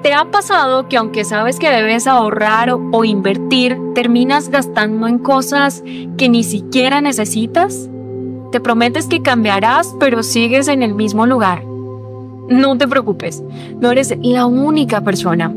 ¿Te ha pasado que aunque sabes que debes ahorrar o invertir, terminas gastando en cosas que ni siquiera necesitas? Te prometes que cambiarás, pero sigues en el mismo lugar. No te preocupes, no eres la única persona.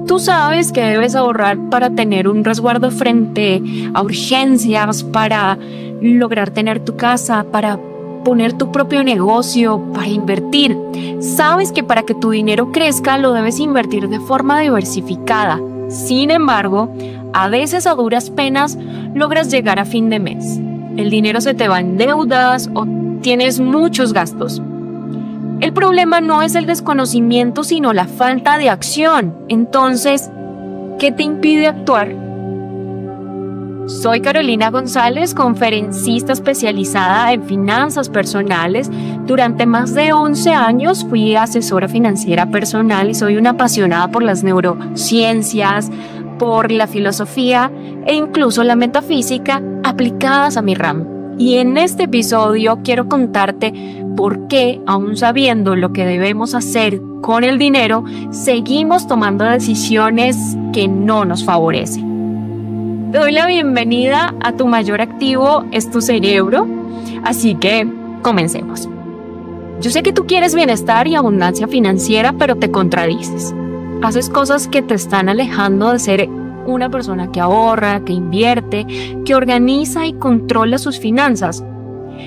Tú sabes que debes ahorrar para tener un resguardo frente a urgencias, para lograr tener tu casa, para poner tu propio negocio, para invertir. Sabes que para que tu dinero crezca lo debes invertir de forma diversificada. Sin embargo, a veces a duras penas logras llegar a fin de mes. El dinero se te va en deudas o tienes muchos gastos. El problema no es el desconocimiento, sino la falta de acción. Entonces, ¿qué te impide actuar? Soy Carolina González, conferencista especializada en finanzas personales. Durante más de 11 años fui asesora financiera personal y soy una apasionada por las neurociencias, por la filosofía e incluso la metafísica aplicadas a mi ramo. Y en este episodio quiero contarte por qué, aún sabiendo lo que debemos hacer con el dinero, seguimos tomando decisiones que no nos favorecen. Te doy la bienvenida a tu mayor activo, es tu cerebro, así que comencemos. Yo sé que tú quieres bienestar y abundancia financiera, pero te contradices. Haces cosas que te están alejando de ser una persona que ahorra, que invierte, que organiza y controla sus finanzas.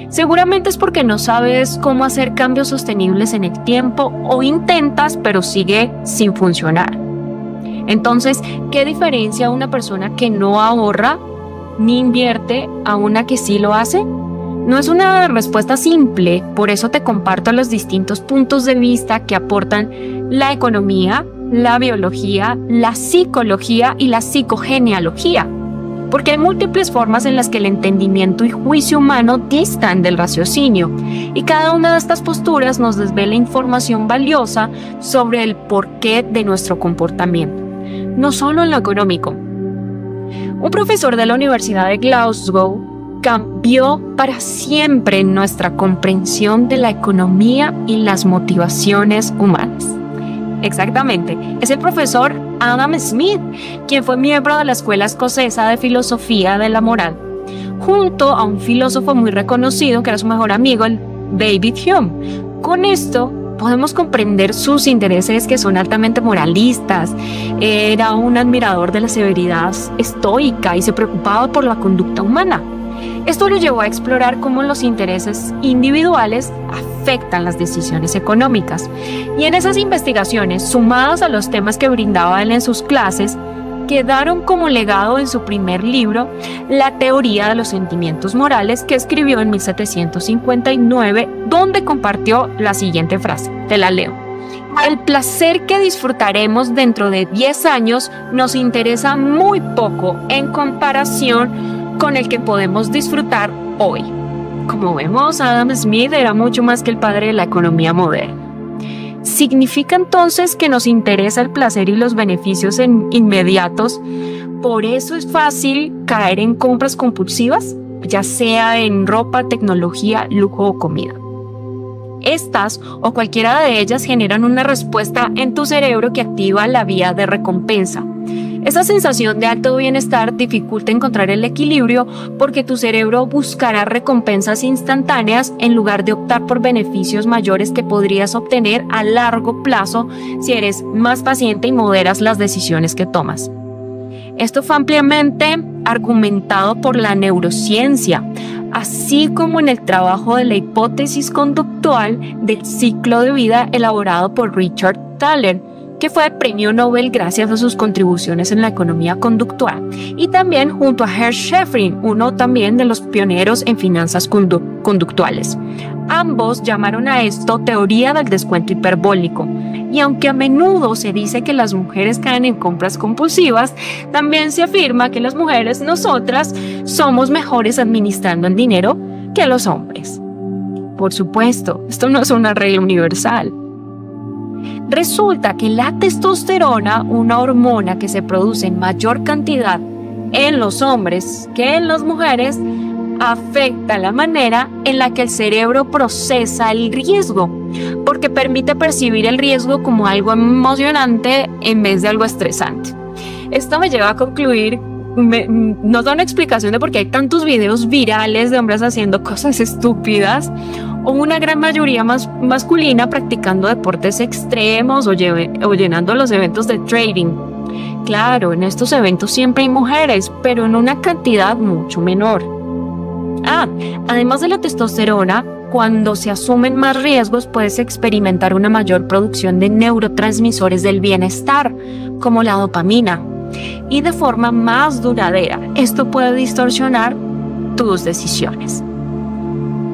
Seguramente es porque no sabes cómo hacer cambios sostenibles en el tiempo o intentas, pero sigue sin funcionar. Entonces, ¿qué diferencia una persona que no ahorra ni invierte a una que sí lo hace? No es una respuesta simple, por eso te comparto los distintos puntos de vista que aportan la economía, la biología, la psicología y la psicogenealogía. Porque hay múltiples formas en las que el entendimiento y juicio humano distan del raciocinio, y cada una de estas posturas nos desvela información valiosa sobre el porqué de nuestro comportamiento, no solo en lo económico. Un profesor de la Universidad de Glasgow cambió para siempre nuestra comprensión de la economía y las motivaciones humanas. Exactamente, es el profesor Adam Smith, quien fue miembro de la Escuela Escocesa de Filosofía de la Moral, junto a un filósofo muy reconocido que era su mejor amigo, el David Hume. Con esto podemos comprender sus intereses, que son altamente moralistas. Era un admirador de la severidad estoica y se preocupaba por la conducta humana. Esto lo llevó a explorar cómo los intereses individuales afectan las decisiones económicas. Y en esas investigaciones, sumadas a los temas que brindaba él en sus clases, quedaron como legado en su primer libro, La teoría de los sentimientos morales, que escribió en 1759, donde compartió la siguiente frase. Te la leo. El placer que disfrutaremos dentro de 10 años nos interesa muy poco en comparación con el que podemos disfrutar hoy. Como vemos, Adam Smith era mucho más que el padre de la economía moderna. ¿Significa entonces que nos interesa el placer y los beneficios inmediatos? ¿Por eso es fácil caer en compras compulsivas, ya sea en ropa, tecnología, lujo o comida? Estas o cualquiera de ellas generan una respuesta en tu cerebro que activa la vía de recompensa. Esa sensación de alto bienestar dificulta encontrar el equilibrio porque tu cerebro buscará recompensas instantáneas en lugar de optar por beneficios mayores que podrías obtener a largo plazo si eres más paciente y moderas las decisiones que tomas. Esto fue ampliamente argumentado por la neurociencia, así como en el trabajo de la hipótesis conductual del ciclo de vida elaborado por Richard Thaler, que fue premio Nobel gracias a sus contribuciones en la economía conductual, y también junto a Hersh Sheffrin, uno también de los pioneros en finanzas conductuales. Ambos llamaron a esto teoría del descuento hiperbólico, y aunque a menudo se dice que las mujeres caen en compras compulsivas, también se afirma que las mujeres, nosotras, somos mejores administrando el dinero que los hombres. Por supuesto, esto no es una regla universal. Resulta que la testosterona, una hormona que se produce en mayor cantidad en los hombres que en las mujeres, afecta la manera en la que el cerebro procesa el riesgo, porque permite percibir el riesgo como algo emocionante en vez de algo estresante. Esto me lleva a concluir, nos da una explicación de por qué hay tantos videos virales de hombres haciendo cosas estúpidas o una gran mayoría masculina practicando deportes extremos o llenando los eventos de trading. Claro, en estos eventos siempre hay mujeres, pero en una cantidad mucho menor. Además de la testosterona, cuando se asumen más riesgos puedes experimentar una mayor producción de neurotransmisores del bienestar, como la dopamina, y de forma más duradera. Esto puede distorsionar tus decisiones.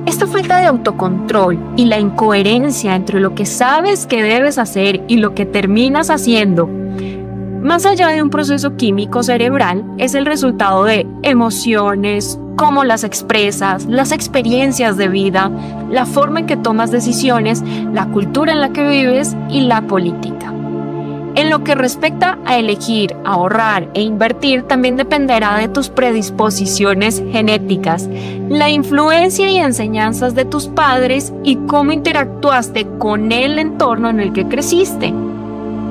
Esta falta de autocontrol y la incoherencia entre lo que sabes que debes hacer y lo que terminas haciendo, más allá de un proceso químico cerebral, es el resultado de emociones, cómo las expresas, las experiencias de vida, la forma en que tomas decisiones, la cultura en la que vives y la política. En lo que respecta a elegir, ahorrar e invertir, también dependerá de tus predisposiciones genéticas, la influencia y enseñanzas de tus padres y cómo interactuaste con el entorno en el que creciste.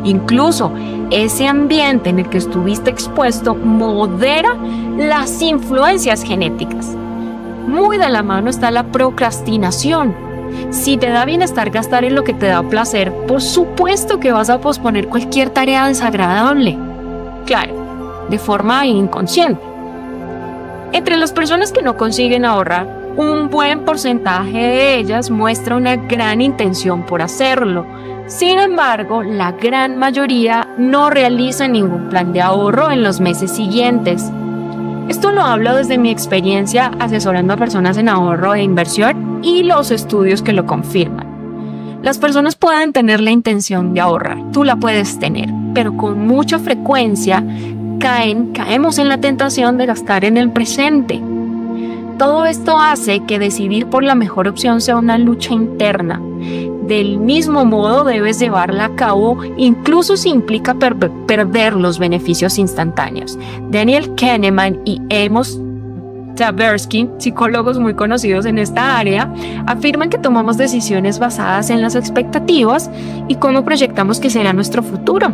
Incluso ese ambiente en el que estuviste expuesto modera las influencias genéticas. Muy de la mano está la procrastinación. Si te da bienestar gastar en lo que te da placer, por supuesto que vas a posponer cualquier tarea desagradable. Claro, de forma inconsciente. Entre las personas que no consiguen ahorrar, un buen porcentaje de ellas muestra una gran intención por hacerlo. Sin embargo, la gran mayoría no realiza ningún plan de ahorro en los meses siguientes. Esto lo hablo desde mi experiencia asesorando a personas en ahorro e inversión y los estudios que lo confirman. Las personas pueden tener la intención de ahorrar, tú la puedes tener, pero con mucha frecuencia caemos en la tentación de gastar en el presente. Todo esto hace que decidir por la mehor opción sea una lucha interna. Del mismo modo debes llevarla a cabo incluso si implica perder los beneficios instantáneos. Daniel Kahneman y Amos Tversky, psicólogos muy conocidos en esta área, afirman que tomamos decisiones basadas en las expectativas y cómo proyectamos que será nuestro futuro.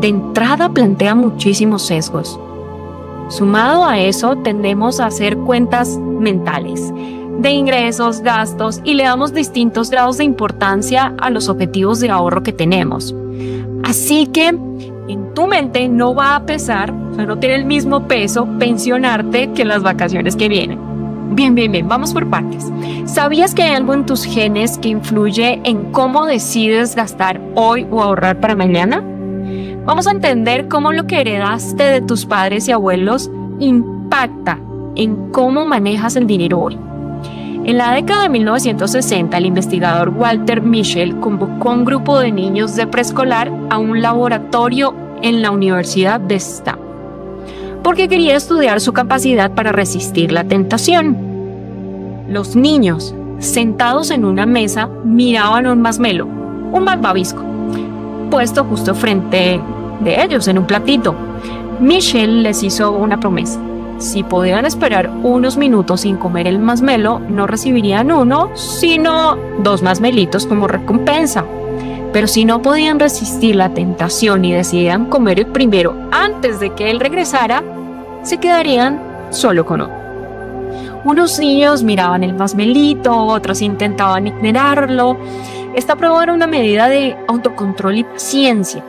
De entrada plantea muchísimos sesgos. Sumado a eso, tendemos a hacer cuentas mentales de ingresos, gastos y le damos distintos grados de importancia a los objetivos de ahorro que tenemos. Así que en tu mente no va a pesar, no tiene el mismo peso pensionarte que las vacaciones que vienen. Bien, vamos por partes. ¿Sabías que hay algo en tus genes que influye en cómo decides gastar hoy o ahorrar para mañana? Vamos a entender cómo lo que heredaste de tus padres y abuelos impacta en cómo manejas el dinero hoy. En la década de 1960, el investigador Walter Mischel convocó a un grupo de niños de preescolar a un laboratorio en la Universidad de Stanford, porque quería estudiar su capacidad para resistir la tentación. Los niños, sentados en una mesa, miraban un masmelo, un malvavisco, puesto justo frente de ellos en un platito. Mischel les hizo una promesa. Si podían esperar unos minutos sin comer el masmelo, no recibirían uno, sino 2 masmelitos como recompensa. Pero si no podían resistir la tentación y decidían comer el primero antes de que él regresara, se quedarían solo con uno. Unos niños miraban el masmelito, otros intentaban ignorarlo. Esta prueba era una medida de autocontrol y paciencia.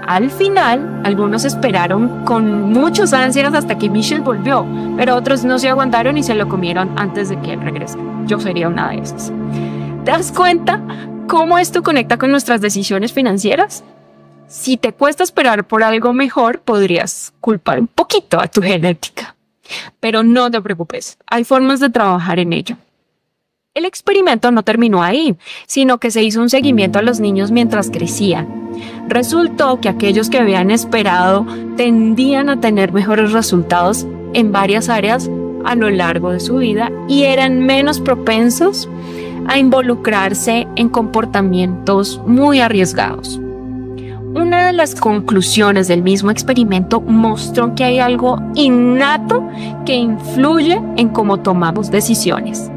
Al final, algunos esperaron con muchas ansias hasta que Mischel volvió, pero otros no se aguantaron y se lo comieron antes de que él regresara. Yo sería una de esas. ¿Te das cuenta cómo esto conecta con nuestras decisiones financieras? Si te cuesta esperar por algo mejor, podrías culpar un poquito a tu genética. Pero no te preocupes, hay formas de trabajar en ello. El experimento no terminó ahí, sino que se hizo un seguimiento a los niños mientras crecían. Resultó que aquellos que habían esperado tendían a tener mejores resultados en varias áreas a lo largo de su vida y eran menos propensos a involucrarse en comportamientos muy arriesgados. Una de las conclusiones del mismo experimento mostró que hay algo innato que influye en cómo tomamos decisiones.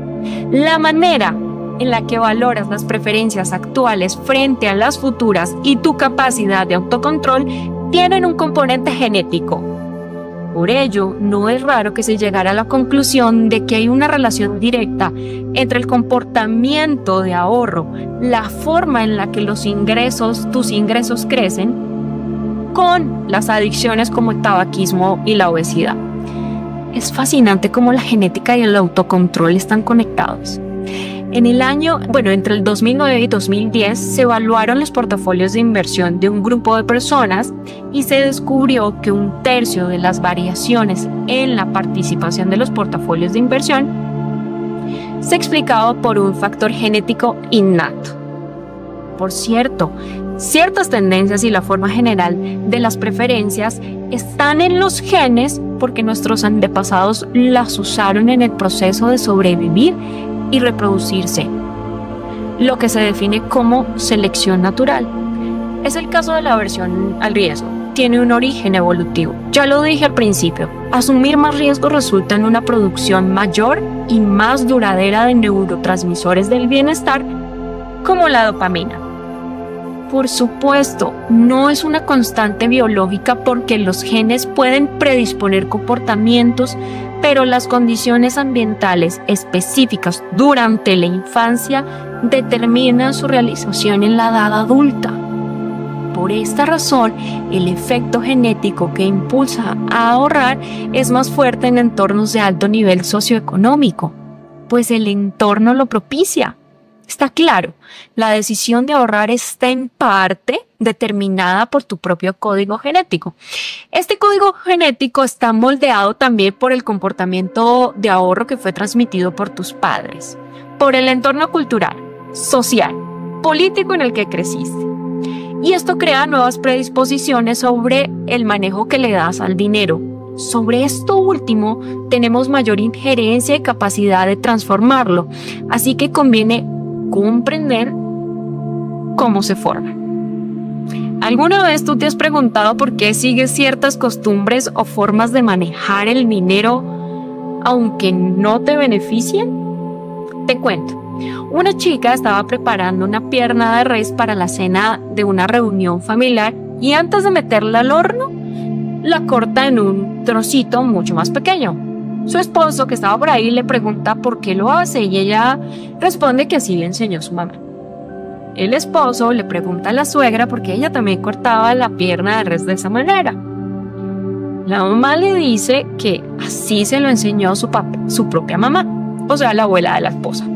La manera en la que valoras las preferencias actuales frente a las futuras y tu capacidad de autocontrol tienen un componente genético. Por ello, no es raro que se llegara a la conclusión de que hay una relación directa entre el comportamiento de ahorro, la forma en la que tus ingresos crecen, con las adicciones como el tabaquismo y la obesidad. Es fascinante cómo la genética y el autocontrol están conectados. Entre el 2009 y 2010 se evaluaron los portafolios de inversión de un grupo de personas y se descubrió que 1/3 de las variaciones en la participación de los portafolios de inversión se explicaba por un factor genético innato. Por cierto, ciertas tendencias y la forma general de las preferencias están en los genes porque nuestros antepasados las usaron en el proceso de sobrevivir y reproducirse, lo que se define como selección natural. Es el caso de la aversión al riesgo. Tiene un origen evolutivo. Ya lo dije al principio, asumir más riesgo resulta en una producción mayor y más duradera de neurotransmisores del bienestar, como la dopamina. Por supuesto, no es una constante biológica porque los genes pueden predisponer comportamientos, pero las condiciones ambientales específicas durante la infancia determinan su realización en la edad adulta. Por esta razón, el efecto genético que impulsa a ahorrar es más fuerte en entornos de alto nivel socioeconómico, pues el entorno lo propicia. Está claro, la decisión de ahorrar está en parte determinada por tu propio código genético. Este código genético está moldeado también por el comportamiento de ahorro que fue transmitido por tus padres, por el entorno cultural, social, político en el que creciste. Y esto crea nuevas predisposiciones sobre el manejo que le das al dinero. Sobre esto último, tenemos mayor injerencia y capacidad de transformarlo, así que conviene comprender cómo se forma. ¿Alguna vez tú te has preguntado por qué sigues ciertas costumbres o formas de manejar el dinero aunque no te beneficien? Te cuento. Una chica estaba preparando una pierna de res para la cena de una reunión familiar y antes de meterla al horno, la corta en un trocito mucho más pequeño. Su esposo, que estaba por ahí, le pregunta por qué lo hace y ella responde que así le enseñó su mamá. El esposo le pregunta a la suegra por qué ella también cortaba la pierna de res de esa manera. La mamá le dice que así se lo enseñó su propia mamá, o sea, la abuela de la esposa.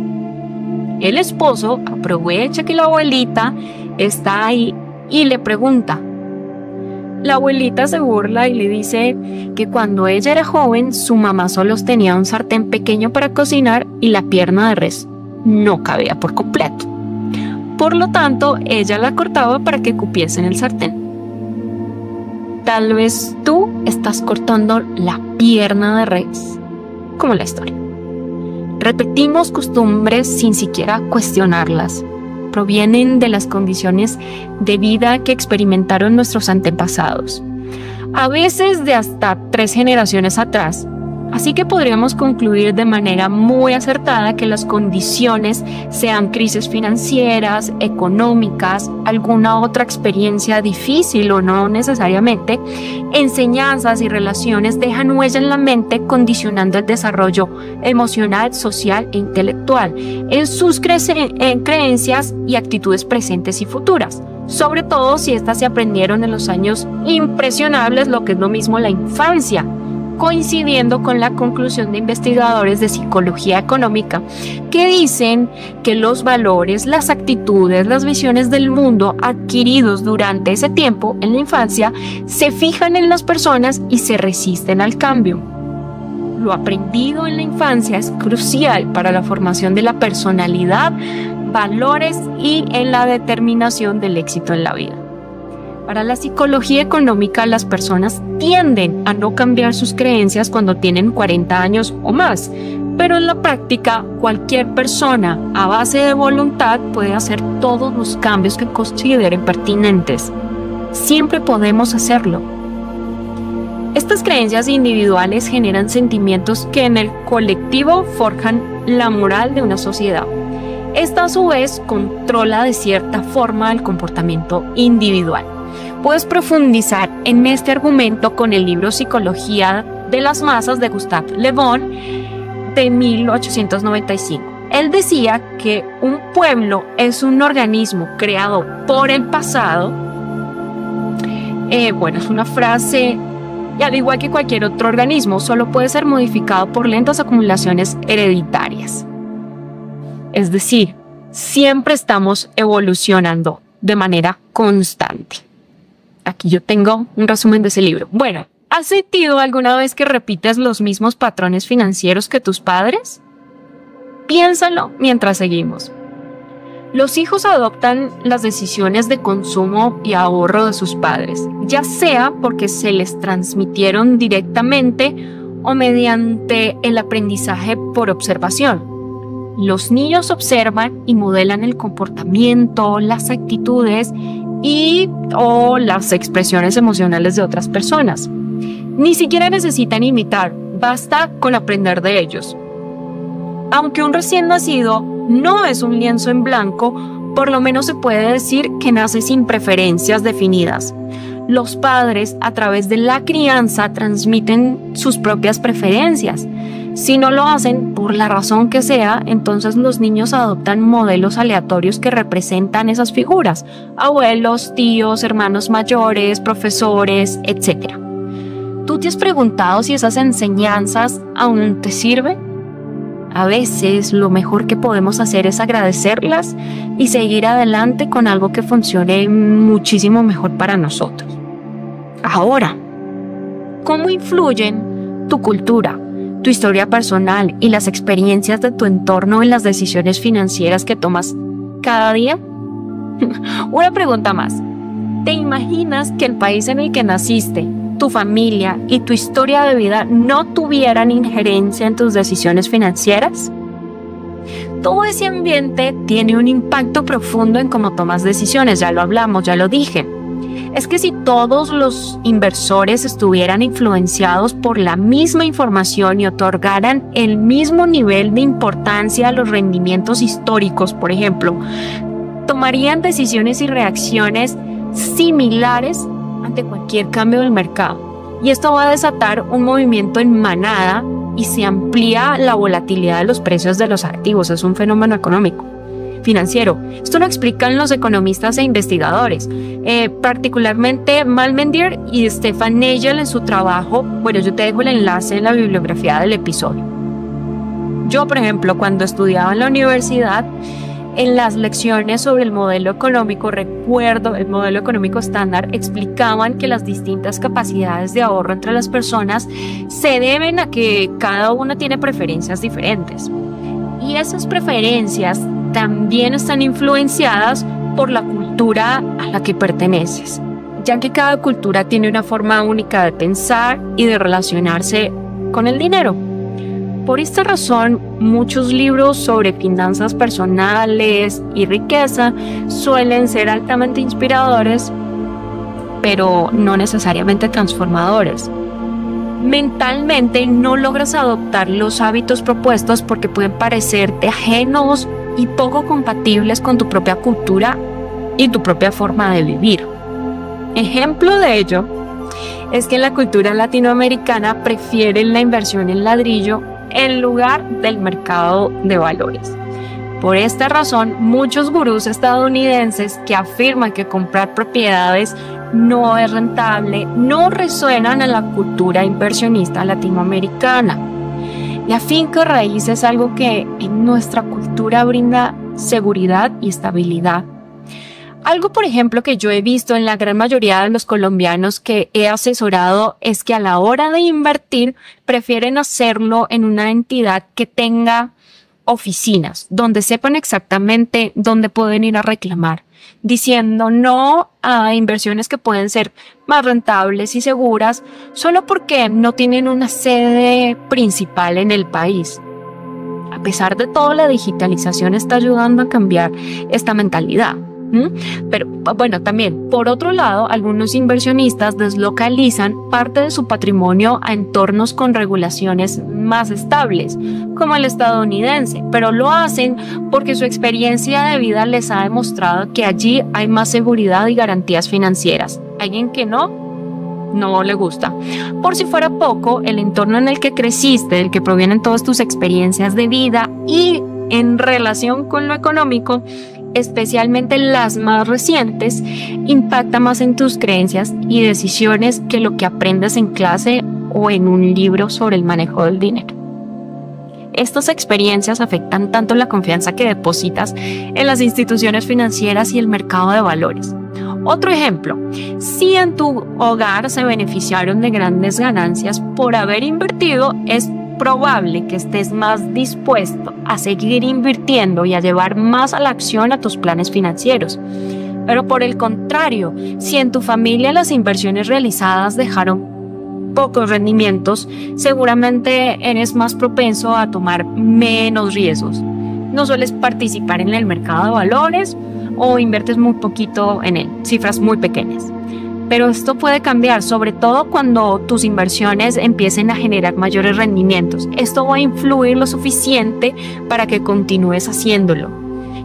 El esposo aprovecha que la abuelita está ahí y le pregunta. La abuelita se burla y le dice que cuando ella era joven, su mamá solo tenía un sartén pequeño para cocinar y la pierna de res no cabía por completo. Por lo tanto, ella la cortaba para que cupiese en el sartén. Tal vez tú estás cortando la pierna de res, como la historia. Repetimos costumbres sin siquiera cuestionarlas. Provienen de las condiciones de vida que experimentaron nuestros antepasados, a veces de hasta 3 generaciones atrás. Así que podríamos concluir de manera muy acertada que las condiciones, sean crisis financieras, económicas, alguna otra experiencia difícil o no necesariamente, enseñanzas y relaciones dejan huella en la mente condicionando el desarrollo emocional, social e intelectual en sus creencias y actitudes presentes y futuras. Sobre todo si estas se aprendieron en los años impresionables, lo que es lo mismo la infancia, coincidiendo con la conclusión de investigadores de psicología económica que dicen que los valores, las actitudes, las visiones del mundo adquiridos durante ese tiempo en la infancia se fijan en las personas y se resisten al cambio. Lo aprendido en la infancia es crucial para la formación de la personalidad, valores y en la determinación del éxito en la vida. Para la psicología económica, las personas tienden a no cambiar sus creencias cuando tienen 40 años o más, pero en la práctica, cualquier persona a base de voluntad puede hacer todos los cambios que consideren pertinentes. Siempre podemos hacerlo. Estas creencias individuales generan sentimientos que en el colectivo forjan la moral de una sociedad. Esta a su vez controla de cierta forma el comportamiento individual. Puedes profundizar en este argumento con el libro Psicología de las Masas de Gustave Le Bon de 1895. Él decía que un pueblo es un organismo creado por el pasado. Es una frase, y al igual que cualquier otro organismo, solo puede ser modificado por lentas acumulaciones hereditarias. Es decir, siempre estamos evolucionando de manera constante. Aquí yo tengo un resumen de ese libro. Bueno, ¿has sentido alguna vez que repites los mismos patrones financieros que tus padres? Piénsalo mientras seguimos. Los hijos adoptan las decisiones de consumo y ahorro de sus padres, ya sea porque se les transmitieron directamente o mediante el aprendizaje por observación. Los niños observan y modelan el comportamiento, las actitudes o las expresiones emocionales de otras personas. Ni siquiera necesitan imitar, basta con aprender de ellos. Aunque un recién nacido no es un lienzo en blanco, por lo menos se puede decir que nace sin preferencias definidas. Los padres, a través de la crianza, transmiten sus propias preferencias. Si no lo hacen, por la razón que sea, entonces los niños adoptan modelos aleatorios que representan esas figuras: abuelos, tíos, hermanos mayores, profesores, etc. ¿Tú te has preguntado si esas enseñanzas aún te sirven? A veces lo mejor que podemos hacer es agradecerlas y seguir adelante con algo que funcione muchísimo mejor para nosotros. Ahora, ¿cómo influyen tu cultura, tu historia personal y las experiencias de tu entorno en las decisiones financieras que tomas cada día? Una pregunta más. ¿Te imaginas que el país en el que naciste, tu familia y tu historia de vida no tuvieran injerencia en tus decisiones financieras? Todo ese ambiente tiene un impacto profundo en cómo tomas decisiones, ya lo hablamos, ya lo dije. Es que si todos los inversores estuvieran influenciados por la misma información y otorgaran el mismo nivel de importancia a los rendimientos históricos, por ejemplo, tomarían decisiones y reacciones similares ante cualquier cambio del mercado. Y esto va a desatar un movimiento en manada y se amplía la volatilidad de los precios de los activos. Es un fenómeno económico, financiero. Esto lo explican los economistas e investigadores, particularmente Malmendier y Stefan Nagel en su trabajo. Bueno, yo te dejo el enlace en la bibliografía del episodio. Yo, por ejemplo, cuando estudiaba en la universidad, en las lecciones sobre el modelo económico, recuerdo, el modelo económico estándar, explicaban que las distintas capacidades de ahorro entre las personas se deben a que cada una tiene preferencias diferentes. Y esas preferencias también están influenciadas por la cultura a la que perteneces, ya que cada cultura tiene una forma única de pensar y de relacionarse con el dinero. Por esta razón, muchos libros sobre finanzas personales y riqueza suelen ser altamente inspiradores, pero no necesariamente transformadores. Mentalmente no logras adoptar los hábitos propuestos porque pueden parecerte ajenos y poco compatibles con tu propia cultura y tu propia forma de vivir. Ejemplo de ello es que en la cultura latinoamericana prefieren la inversión en ladrillo en lugar del mercado de valores. Por esta razón, muchos gurús estadounidenses que afirman que comprar propiedades no es rentable no resuenan en la cultura inversionista latinoamericana. La finca raíz es algo que en nuestra cultura brinda seguridad y estabilidad. Algo, por ejemplo, que yo he visto en la gran mayoría de los colombianos que he asesorado es que a la hora de invertir prefieren hacerlo en una entidad que tenga oficinas, donde sepan exactamente dónde pueden ir a reclamar, diciendo no a inversiones que pueden ser más rentables y seguras solo porque no tienen una sede principal en el país. A pesar de todo, la digitalización está ayudando a cambiar esta mentalidad. Pero bueno, también, por otro lado, algunos inversionistas deslocalizan parte de su patrimonio a entornos con regulaciones más estables, como el estadounidense, pero lo hacen porque su experiencia de vida les ha demostrado que allí hay más seguridad y garantías financieras. Alguien que no le gusta. Por si fuera poco, el entorno en el que creciste, del que provienen todas tus experiencias de vida y en relación con lo económico, especialmente las más recientes, impacta más en tus creencias y decisiones que lo que aprendes en clase o en un libro sobre el manejo del dinero. Estas experiencias afectan tanto la confianza que depositas en las instituciones financieras y el mercado de valores. Otro ejemplo, si en tu hogar se beneficiaron de grandes ganancias por haber invertido, es probable que estés más dispuesto a seguir invirtiendo y a llevar más a la acción a tus planes financieros. Pero por el contrario, si en tu familia las inversiones realizadas dejaron pocos rendimientos, seguramente eres más propenso a tomar menos riesgos. No sueles participar en el mercado de valores o inviertes muy poquito en él, cifras muy pequeñas. Pero esto puede cambiar, sobre todo cuando tus inversiones empiecen a generar mayores rendimientos. Esto va a influir lo suficiente para que continúes haciéndolo,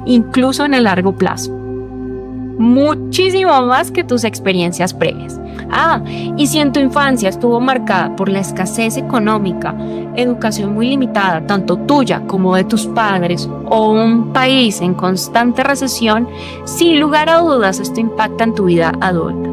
incluso en el largo plazo. Muchísimo más que tus experiencias previas. Y si en tu infancia estuvo marcada por la escasez económica, educación muy limitada, tanto tuya como de tus padres, o un país en constante recesión, sin lugar a dudas esto impacta en tu vida adulta.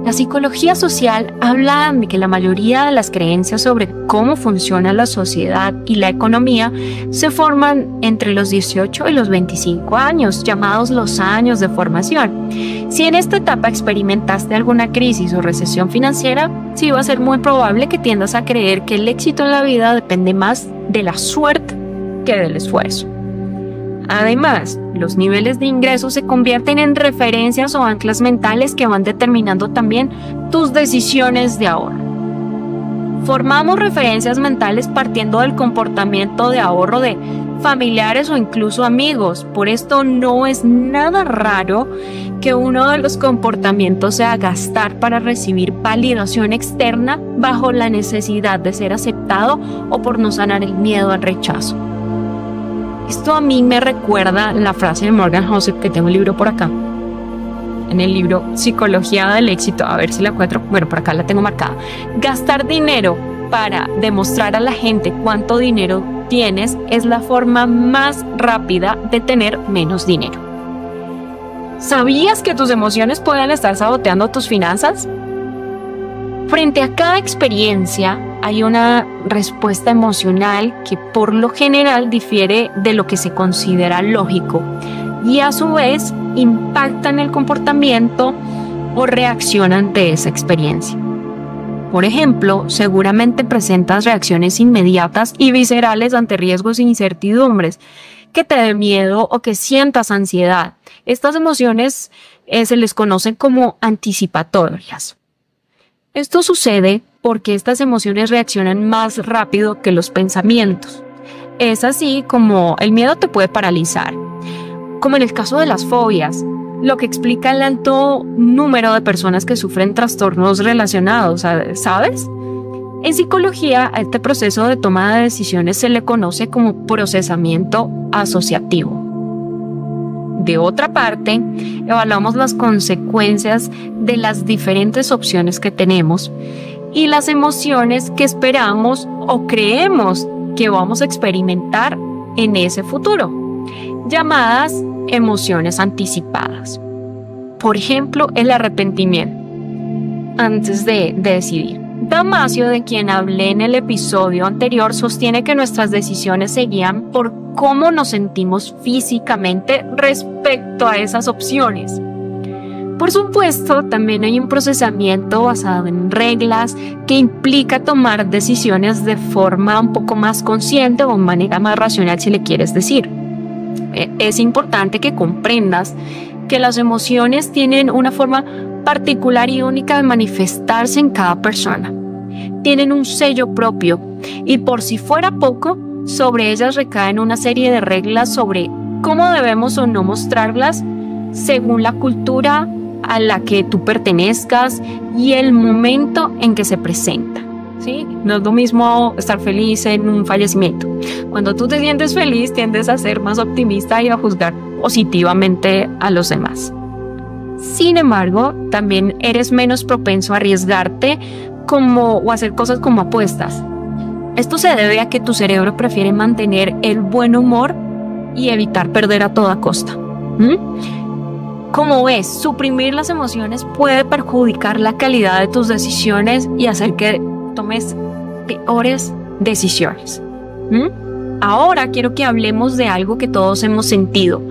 La psicología social habla de que la mayoría de las creencias sobre cómo funciona la sociedad y la economía se forman entre los 18 y los 25 años, llamados los años de formación. Si en esta etapa experimentaste alguna crisis o recesión financiera, sí va a ser muy probable que tiendas a creer que el éxito en la vida depende más de la suerte que del esfuerzo. Además, los niveles de ingresos se convierten en referencias o anclas mentales que van determinando también tus decisiones de ahorro. Formamos referencias mentales partiendo del comportamiento de ahorro de familiares o incluso amigos. Por esto no es nada raro que uno de los comportamientos sea gastar para recibir validación externa bajo la necesidad de ser aceptado o por no sanar el miedo al rechazo. Esto a mí me recuerda la frase de Morgan Housel, que tengo un libro por acá, en el libro Psicología del Éxito, a ver si la encuentro, bueno, por acá la tengo marcada. Gastar dinero para demostrar a la gente cuánto dinero tienes es la forma más rápida de tener menos dinero. ¿Sabías que tus emociones pueden estar saboteando tus finanzas? Frente a cada experiencia hay una respuesta emocional que por lo general difiere de lo que se considera lógico y a su vez impacta en el comportamiento o reacción ante esa experiencia. Por ejemplo, seguramente presentas reacciones inmediatas y viscerales ante riesgos e incertidumbres, que te dé miedo o que sientas ansiedad. Estas emociones se les conocen como anticipatorias. Esto sucede porque estas emociones reaccionan más rápido que los pensamientos. Es así como el miedo te puede paralizar, como en el caso de las fobias, lo que explica el alto número de personas que sufren trastornos relacionados, ¿sabes? En psicología, a este proceso de toma de decisiones se le conoce como procesamiento asociativo. De otra parte, evaluamos las consecuencias de las diferentes opciones que tenemos y las emociones que esperamos o creemos que vamos a experimentar en ese futuro, llamadas emociones anticipadas. Por ejemplo, el arrepentimiento antes de decidir. Damasio, de quien hablé en el episodio anterior, sostiene que nuestras decisiones se guían por cómo nos sentimos físicamente respecto a esas opciones. Por supuesto, también hay un procesamiento basado en reglas que implica tomar decisiones de forma un poco más consciente o de manera más racional, si le quieres decir. Es importante que comprendas que las emociones tienen una forma particular y única de manifestarse en cada persona. Tienen un sello propio y, por si fuera poco, sobre ellas recaen una serie de reglas sobre cómo debemos o no mostrarlas según la cultura a la que tú pertenezcas y el momento en que se presenta, ¿sí? No es lo mismo estar feliz en un fallecimiento. Cuando tú te sientes feliz, tiendes a ser más optimista y a juzgar positivamente a los demás. Sin embargo, también eres menos propenso a arriesgarte o hacer cosas como apuestas. Esto se debe a que tu cerebro prefiere mantener el buen humor y evitar perder a toda costa. Como ves, suprimir las emociones puede perjudicar la calidad de tus decisiones y hacer que tomes peores decisiones. Ahora quiero que hablemos de algo que todos hemos sentido: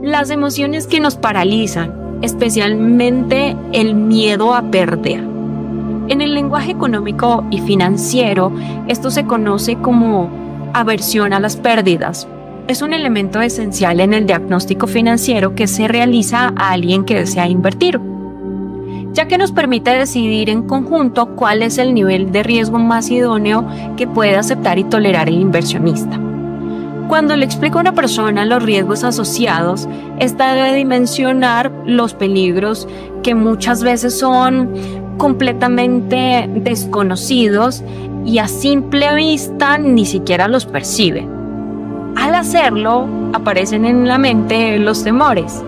las emociones que nos paralizan, especialmente el miedo a perder. En el lenguaje económico y financiero, esto se conoce como aversión a las pérdidas. Es un elemento esencial en el diagnóstico financiero que se realiza a alguien que desea invertir, ya que nos permite decidir en conjunto cuál es el nivel de riesgo más idóneo que puede aceptar y tolerar el inversionista. Cuando le explico a una persona los riesgos asociados, esta debe dimensionar los peligros que muchas veces son completamente desconocidos y a simple vista ni siquiera los percibe. Al hacerlo, aparecen en la mente los temores.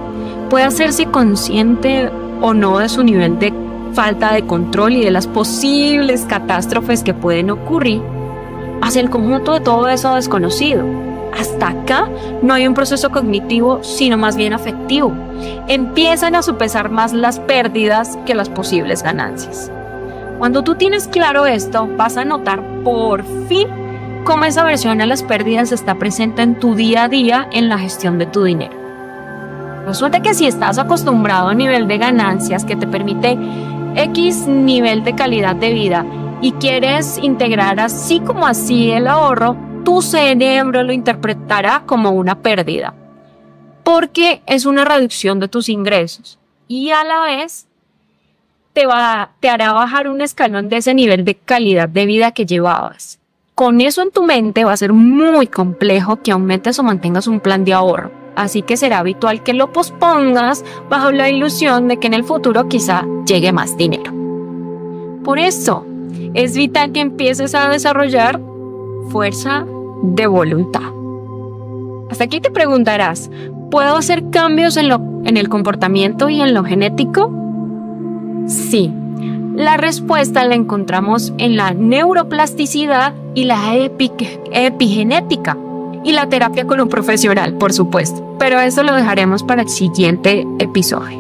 Puede hacerse consciente o no de su nivel de falta de control y de las posibles catástrofes que pueden ocurrir hacia el conjunto de todo eso desconocido. Hasta acá no hay un proceso cognitivo, sino más bien afectivo. Empiezan a sopesar más las pérdidas que las posibles ganancias. Cuando tú tienes claro esto, vas a notar por fin cómo esa aversión a las pérdidas está presente en tu día a día en la gestión de tu dinero. Resulta que si estás acostumbrado a un nivel de ganancias que te permite X nivel de calidad de vida y quieres integrar así como así el ahorro, tu cerebro lo interpretará como una pérdida, porque es una reducción de tus ingresos y a la vez te hará bajar un escalón de ese nivel de calidad de vida que llevabas. Con eso en tu mente va a ser muy complejo que aumentes o mantengas un plan de ahorro, así que será habitual que lo pospongas bajo la ilusión de que en el futuro quizá llegue más dinero. Por eso es vital que empieces a desarrollar fuerza de voluntad. Hasta aquí te preguntarás, ¿puedo hacer cambios en el comportamiento y en lo genético? Sí. La respuesta la encontramos en la neuroplasticidad y la epigenética y la terapia con un profesional, por supuesto, pero eso lo dejaremos para el siguiente episodio.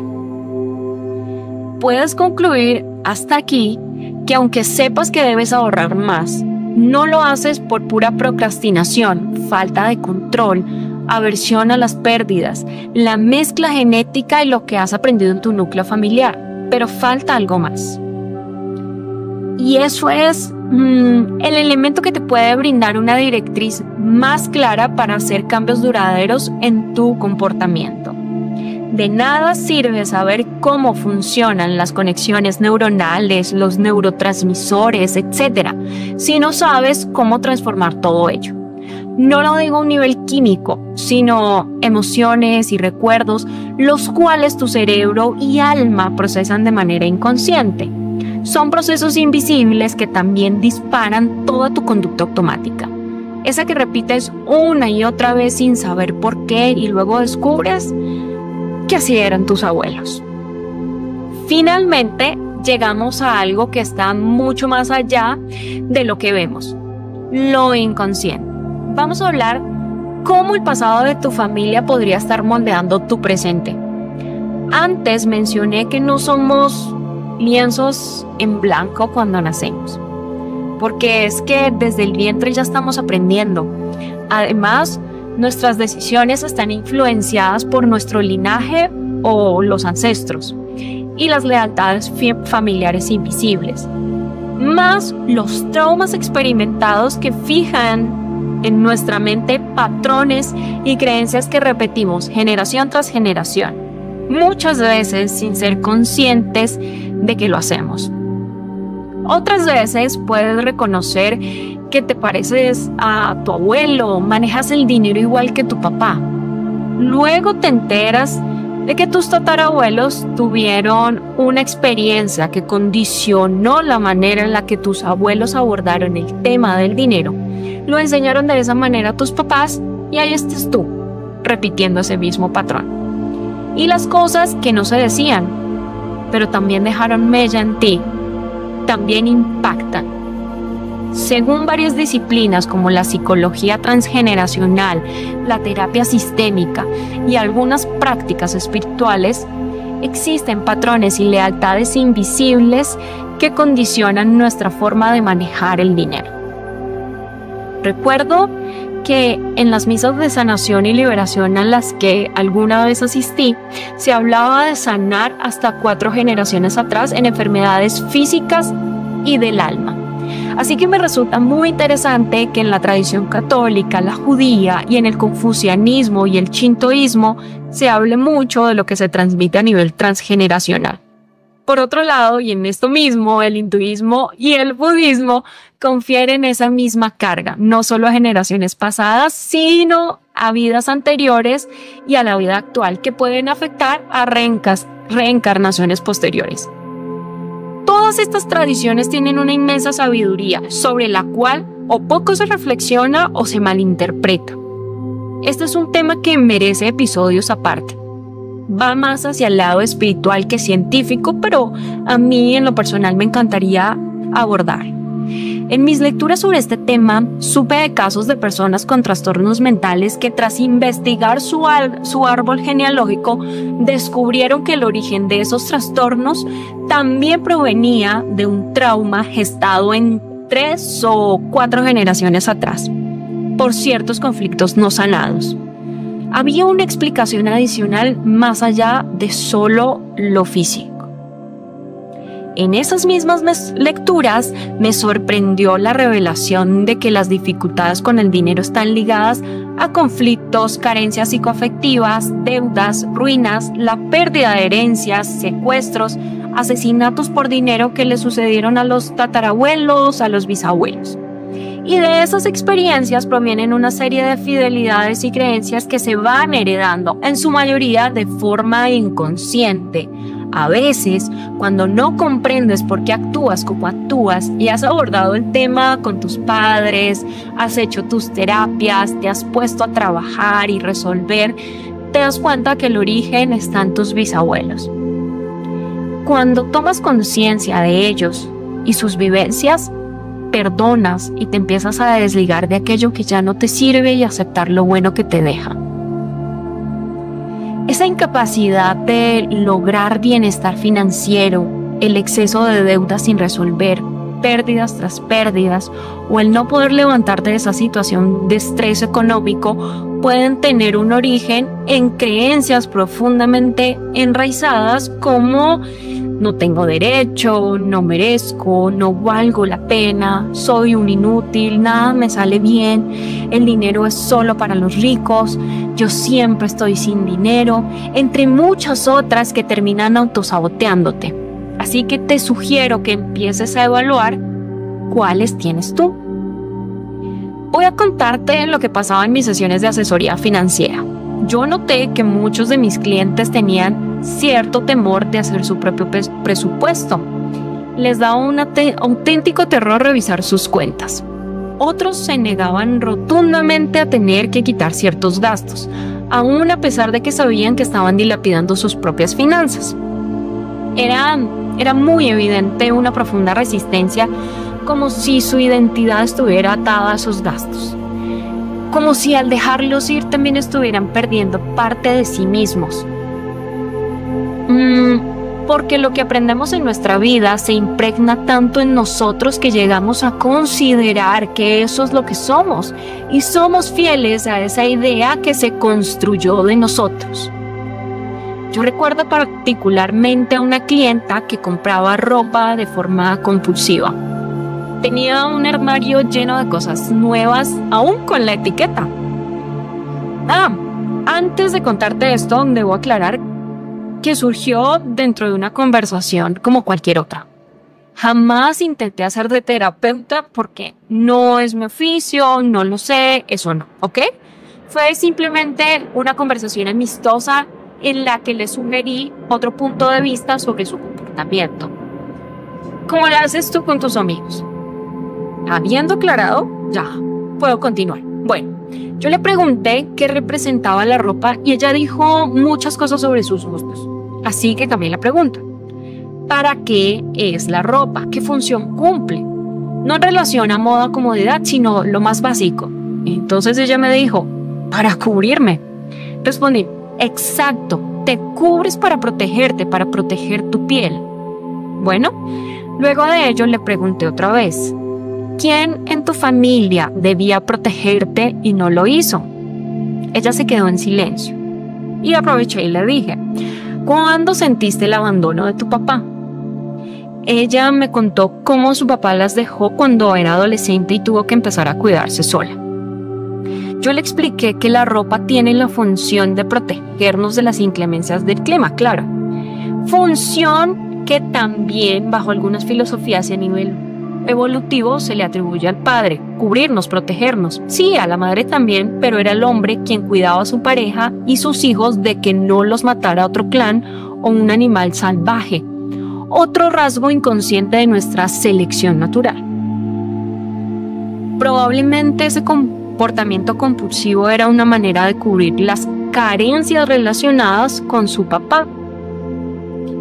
Puedes concluir hasta aquí que aunque sepas que debes ahorrar más, no lo haces por pura procrastinación, falta de control, aversión a las pérdidas, la mezcla genética y lo que has aprendido en tu núcleo familiar, pero falta algo más. Y eso es el elemento que te puede brindar una directriz más clara para hacer cambios duraderos en tu comportamiento. De nada sirve saber cómo funcionan las conexiones neuronales, los neurotransmisores, etc., si no sabes cómo transformar todo ello. No lo digo a un nivel químico, sino emociones y recuerdos, los cuales tu cerebro y alma procesan de manera inconsciente. Son procesos invisibles que también disparan toda tu conducta automática. Esa que repites una y otra vez sin saber por qué y luego descubres que así eran tus abuelos. Finalmente, llegamos a algo que está mucho más allá de lo que vemos, lo inconsciente. Vamos a hablar cómo el pasado de tu familia podría estar moldeando tu presente. Antes mencioné que no somos lienzos en blanco cuando nacemos, porque es que desde el vientre ya estamos aprendiendo. Además, nuestras decisiones están influenciadas por nuestro linaje o los ancestros y las lealtades familiares invisibles, más los traumas experimentados que fijan en nuestra mente patrones y creencias que repetimos generación tras generación, muchas veces sin ser conscientes de que lo hacemos. Otras veces puedes reconocer que te pareces a tu abuelo, manejas el dinero igual que tu papá. Luego te enteras de que tus tatarabuelos tuvieron una experiencia que condicionó la manera en la que tus abuelos abordaron el tema del dinero. Lo enseñaron de esa manera a tus papás y ahí estás tú, repitiendo ese mismo patrón. Y las cosas que no se decían, pero también dejaron mella en ti, también impactan. Según varias disciplinas como la psicología transgeneracional, la terapia sistémica y algunas prácticas espirituales, existen patrones y lealtades invisibles que condicionan nuestra forma de manejar el dinero. Recuerdo que en las misas de sanación y liberación a las que alguna vez asistí, se hablaba de sanar hasta 4 generaciones atrás en enfermedades físicas y del alma. Así que me resulta muy interesante que en la tradición católica, la judía y en el confucianismo y el shintoísmo se hable mucho de lo que se transmite a nivel transgeneracional. Por otro lado, y en esto mismo, el hinduismo y el budismo confieren esa misma carga, no solo a generaciones pasadas, sino a vidas anteriores y a la vida actual, que pueden afectar a reencarnaciones posteriores. Todas estas tradiciones tienen una inmensa sabiduría sobre la cual o poco se reflexiona o se malinterpreta. Este es un tema que merece episodios aparte. Va más hacia el lado espiritual que científico, pero a mí en lo personal me encantaría abordar. En mis lecturas sobre este tema, supe de casos de personas con trastornos mentales que tras investigar su árbol genealógico, descubrieron que el origen de esos trastornos también provenía de un trauma gestado en 3 o 4 generaciones atrás, por ciertos conflictos no sanados. Había una explicación adicional más allá de solo lo físico. En esas mismas lecturas me sorprendió la revelación de que las dificultades con el dinero están ligadas a conflictos, carencias psicoafectivas, deudas, ruinas, la pérdida de herencias, secuestros, asesinatos por dinero que le sucedieron a los tatarabuelos, a los bisabuelos. Y de esas experiencias provienen una serie de fidelidades y creencias que se van heredando, en su mayoría de forma inconsciente. A veces, cuando no comprendes por qué actúas como actúas y has abordado el tema con tus padres, has hecho tus terapias, te has puesto a trabajar y resolver, te das cuenta que el origen está en tus bisabuelos. Cuando tomas conciencia de ellos y sus vivencias, perdonas y te empiezas a desligar de aquello que ya no te sirve y aceptar lo bueno que te deja. Esa incapacidad de lograr bienestar financiero, el exceso de deudas sin resolver, pérdidas tras pérdidas o el no poder levantarte de esa situación de estrés económico pueden tener un origen en creencias profundamente enraizadas como no tengo derecho, no merezco, no valgo la pena, soy un inútil, nada me sale bien, el dinero es solo para los ricos, yo siempre estoy sin dinero, entre muchas otras que terminan autosaboteándote. Así que te sugiero que empieces a evaluar cuáles tienes tú. Voy a contarte lo que pasaba en mis sesiones de asesoría financiera. Yo noté que muchos de mis clientes tenían cierto temor de hacer su propio presupuesto. Les daba un auténtico terror revisar sus cuentas. Otros se negaban rotundamente a tener que quitar ciertos gastos, aún a pesar de que sabían que estaban dilapidando sus propias finanzas. Era muy evidente una profunda resistencia, como si su identidad estuviera atada a esos gastos. Como si al dejarlos ir también estuvieran perdiendo parte de sí mismos. Porque lo que aprendemos en nuestra vida se impregna tanto en nosotros que llegamos a considerar que eso es lo que somos y somos fieles a esa idea que se construyó de nosotros. Yo recuerdo particularmente a una clienta que compraba ropa de forma compulsiva. Tenía un armario lleno de cosas nuevas, aún con la etiqueta. Antes de contarte esto, debo aclarar que surgió dentro de una conversación como cualquier otra. Jamás intenté hacer de terapeuta porque no es mi oficio, no lo sé, eso no, ¿ok? Fue simplemente una conversación amistosa en la que le sugerí otro punto de vista sobre su comportamiento. ¿Cómo lo haces tú con tus amigos? Habiendo aclarado, ya puedo continuar. Bueno, yo le pregunté qué representaba la ropa y ella dijo muchas cosas sobre sus gustos. Así que cambié la pregunta. ¿Para qué es la ropa? ¿Qué función cumple? No en relación a moda o comodidad, sino lo más básico. Entonces ella me dijo, para cubrirme. Respondí, exacto, te cubres para protegerte, para proteger tu piel. Bueno, luego de ello le pregunté otra vez, ¿quién en tu familia debía protegerte y no lo hizo? Ella se quedó en silencio y aproveché y le dije, ¿cuándo sentiste el abandono de tu papá? Ella me contó cómo su papá las dejó cuando era adolescente y tuvo que empezar a cuidarse sola. Yo le expliqué que la ropa tiene la función de protegernos de las inclemencias del clima, claro. Función que también, bajo algunas filosofías y a nivel evolutivo, se le atribuye al padre, cubrirnos, protegernos. Sí, a la madre también, pero era el hombre quien cuidaba a su pareja y sus hijos de que no los matara otro clan o un animal salvaje. Otro rasgo inconsciente de nuestra selección natural. Probablemente ese comportamiento compulsivo era una manera de cubrir las carencias relacionadas con su papá.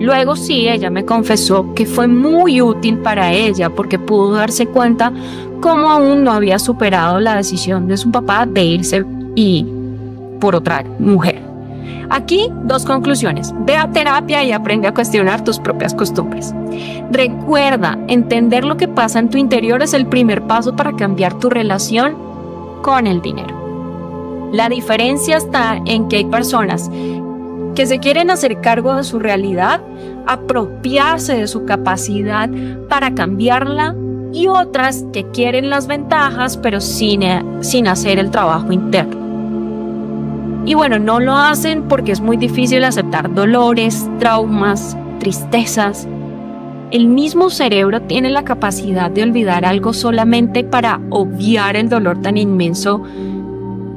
Luego sí, ella me confesó que fue muy útil para ella porque pudo darse cuenta cómo aún no había superado la decisión de su papá de irse y por otra mujer. Aquí, dos conclusiones. Ve a terapia y aprende a cuestionar tus propias costumbres. Recuerda, entender lo que pasa en tu interior es el primer paso para cambiar tu relación con el dinero. La diferencia está en que hay personas que se quieren hacer cargo de su realidad, apropiarse de su capacidad para cambiarla, y otras que quieren las ventajas pero sin hacer el trabajo interno. Y bueno, no lo hacen porque es muy difícil aceptar dolores, traumas, tristezas. El mismo cerebro tiene la capacidad de olvidar algo solamente para obviar el dolor tan inmenso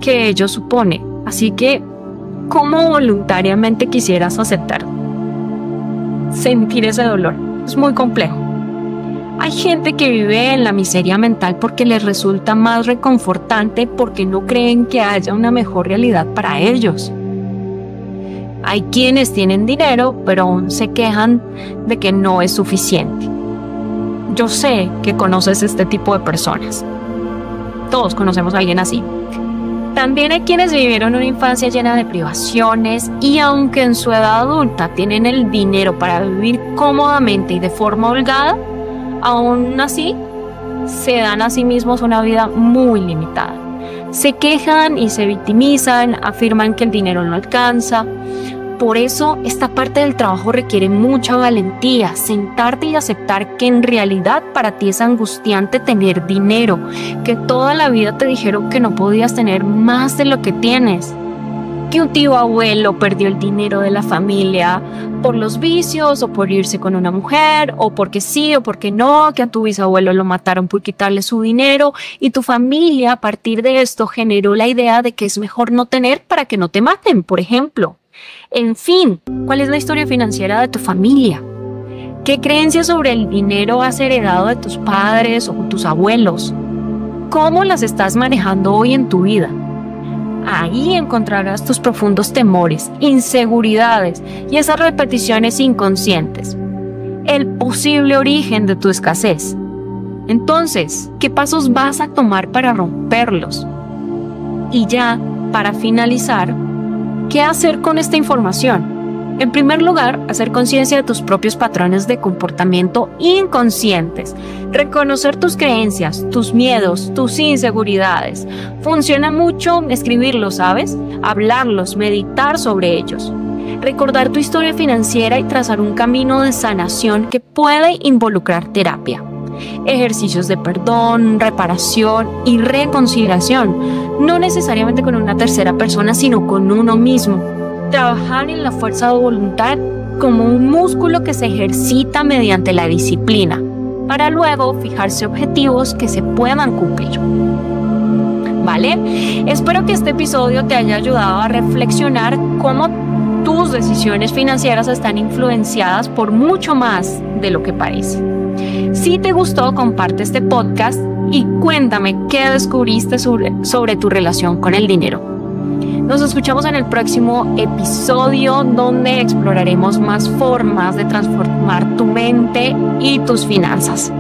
que ello supone. Así que, ¿cómo voluntariamente quisieras aceptar sentir ese dolor? Es muy complejo. Hay gente que vive en la miseria mental porque les resulta más reconfortante porque no creen que haya una mejor realidad para ellos. Hay quienes tienen dinero pero aún se quejan de que no es suficiente. Yo sé que conoces este tipo de personas. Todos conocemos a alguien así. También hay quienes vivieron una infancia llena de privaciones y aunque en su edad adulta tienen el dinero para vivir cómodamente y de forma holgada, aún así se dan a sí mismos una vida muy limitada. Se quejan y se victimizan, afirman que el dinero no alcanza. Por eso esta parte del trabajo requiere mucha valentía, sentarte y aceptar que en realidad para ti es angustiante tener dinero, que toda la vida te dijeron que no podías tener más de lo que tienes, que un tío abuelo perdió el dinero de la familia por los vicios o por irse con una mujer o porque sí o porque no, que a tu bisabuelo lo mataron por quitarle su dinero y tu familia a partir de esto generó la idea de que es mejor no tener para que no te maten, por ejemplo. En fin, ¿cuál es la historia financiera de tu familia? ¿Qué creencias sobre el dinero has heredado de tus padres o tus abuelos? ¿Cómo las estás manejando hoy en tu vida? Ahí encontrarás tus profundos temores, inseguridades y esas repeticiones inconscientes. El posible origen de tu escasez. Entonces, ¿qué pasos vas a tomar para romperlos? Y ya, para finalizar, ¿qué hacer con esta información? En primer lugar, hacer conciencia de tus propios patrones de comportamiento inconscientes. Reconocer tus creencias, tus miedos, tus inseguridades. Funciona mucho escribirlos, ¿sabes? Hablarlos, meditar sobre ellos. Recordar tu historia financiera y trazar un camino de sanación que puede involucrar terapia. Ejercicios de perdón, reparación y reconciliación. No necesariamente con una tercera persona, sino con uno mismo. Trabajar en la fuerza de voluntad como un músculo que se ejercita mediante la disciplina, para luego fijarse objetivos que se puedan cumplir. ¿Vale? Espero que este episodio te haya ayudado a reflexionar cómo tus decisiones financieras están influenciadas por mucho más de lo que parece. Si te gustó, comparte este podcast y cuéntame qué descubriste sobre tu relación con el dinero. Nos escuchamos en el próximo episodio, donde exploraremos más formas de transformar tu mente y tus finanzas.